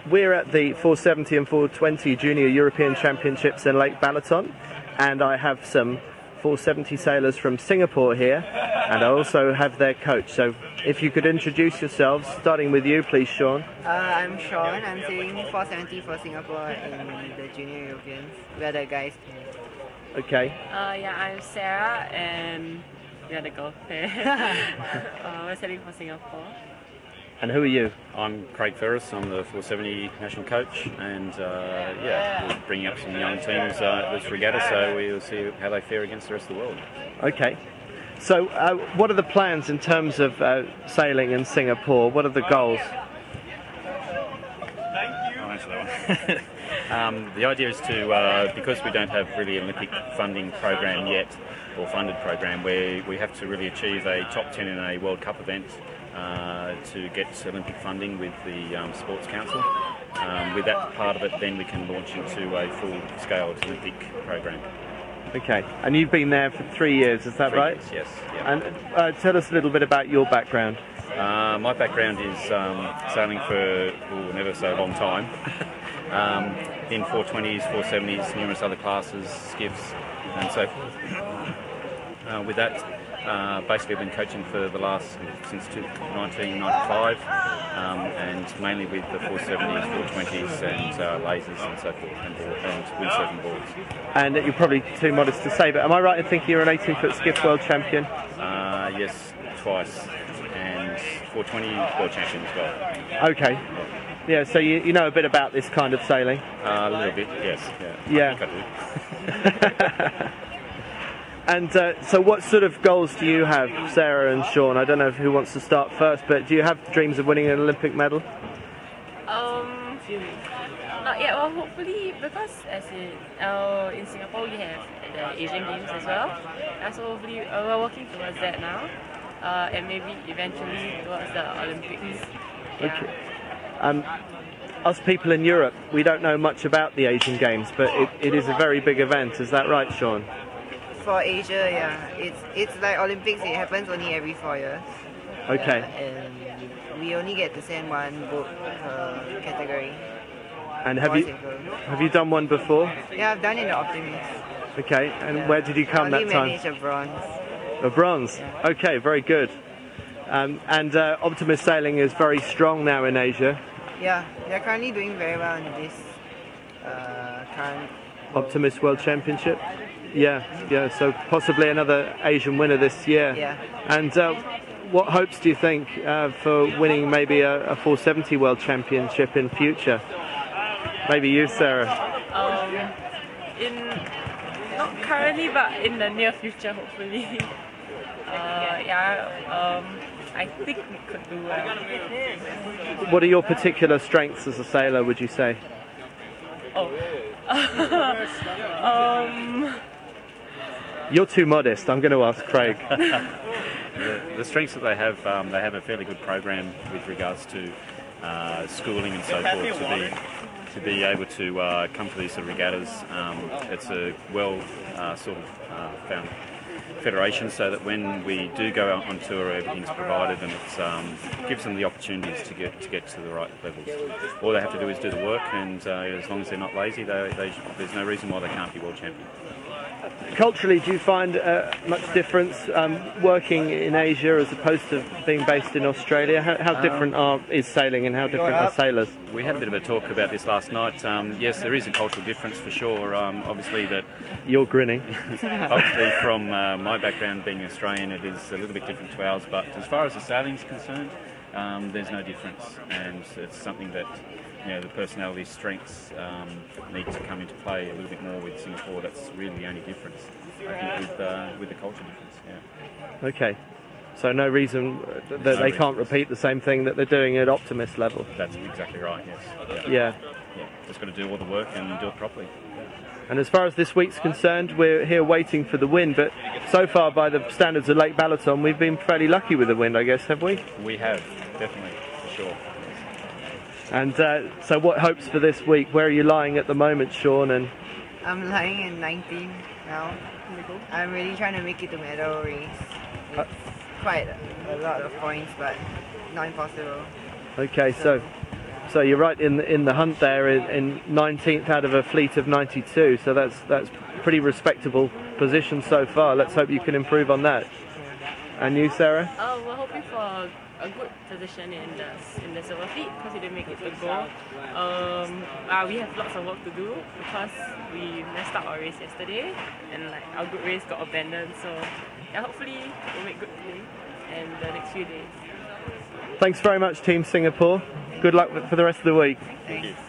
we're at the 470 and 420 Junior European Championships in Lake Balaton, and I have some 470 sailors from Singapore here, and I also have their coach. So if you could introduce yourselves, starting with you, please, Sean. I'm Sean. I'm sailing 470 for Singapore in the Junior Europeans. We're the guys. Okay. Yeah, I'm Sarah, and we are the girls there. We're sailing for Singapore. And who are you? I'm Craig Ferris. I'm the 470 national coach, and yeah, we're bringing up some young teams this regatta, so we'll see how they fare against the rest of the world. Okay. So what are the plans in terms of sailing in Singapore? What are the goals? I'll answer that one. The idea is to, because we don't have really an Olympic funding program yet, or funded program, where we have to really achieve a top 10 in a World Cup event to get Olympic funding with the Sports Council. With that part of it, then we can launch into a full-scale Olympic program. Okay, and you've been there for 3 years, is that right? 3 years, yes. Yeah. And tell us a little bit about your background. My background is sailing for never so long time. In 420s, 470s, numerous other classes, skiffs, and so forth. With that, basically I've been coaching for the last, since 1995, and mainly with the 470s, 420s, and lasers and so forth, and windsurfing boards. And you're probably too modest to say, but am I right in thinking you're an 18-foot skiff world champion? Yes, twice, and 420 world champion as well. Okay. Yeah, so you know a bit about this kind of sailing? A little bit, yes. Yeah. I think I do. And so what sort of goals do you have, Sarah and Sean? I don't know who wants to start first, but do you have dreams of winning an Olympic medal? Not yet. Well, hopefully, because in Singapore we have the Asian Games as well. So hopefully we're working towards that now, and maybe eventually towards the Olympics. Yeah. Okay. Us people in Europe, we don't know much about the Asian Games, but it is a very big event. Is that right, Sean? For Asia, yeah, it's like Olympics. It happens only every 4 years. Okay. And we only get to send one boat per category. And have you done one before? Yeah, I've done it in the Optimist. Okay. And where did you come that time? I managed a bronze. A bronze. Yeah. Okay, very good. And Optimist sailing is very strong now in Asia. Yeah, they're currently doing very well in this current Optimist World Championship. Yeah. So possibly another Asian winner this year. Yeah. And what hopes do you think for winning maybe a 470 World Championship in future? Maybe you, Sarah. Not currently, but in the near future, hopefully. I think we could do well. What are your particular strengths as a sailor, would you say? You're too modest. I'm going to ask Craig. The strengths that they have a fairly good program with regards to schooling and so forth to be able to come to these sort of regattas. It's a well found federation, so that when we do go out on tour, everything's provided, and it gives them the opportunities to get to the right levels. All they have to do is do the work, and as long as they're not lazy, there's no reason why they can't be world champion. Culturally, do you find much difference working in Asia as opposed to being based in Australia? How different is sailing, and how different are sailors? We had a bit of a talk about this last night. Yes, there is a cultural difference for sure. Obviously, that you're grinning. Obviously, from my background being Australian, it is a little bit different to ours. But as far as the sailing is concerned, there's no difference, and it's something that the personality strengths need to come into play a little bit more with Singapore. That's really the only difference, I think, with the culture difference. Yeah. Okay. So no reason that they can't repeat the same thing that they're doing at Optimist level. That's exactly right. Yes. Yeah. Just got to do all the work and do it properly. And as far as this week's concerned, we're here waiting for the wind, but so far by the standards of Lake Balaton, we've been fairly lucky with the wind, I guess, have we? We have, definitely, for sure. And so what hopes for this week? Where are you lying at the moment, Sean? And I'm lying in 19 now. I'm really trying to make it to medal race. It's quite a lot of points, but not impossible. Okay, so So you're right in the hunt there in 19th out of a fleet of 92. So that's pretty respectable position so far. Let's hope you can improve on that. And you, Sarah? We're hoping for a good position in the silver fleet because we didn't make it to goal. We have lots of work to do because we messed up our race yesterday and like our good race got abandoned. So yeah, hopefully we'll make good time in the next few days. Thanks very much, Team Singapore. Good luck for the rest of the week. Thanks.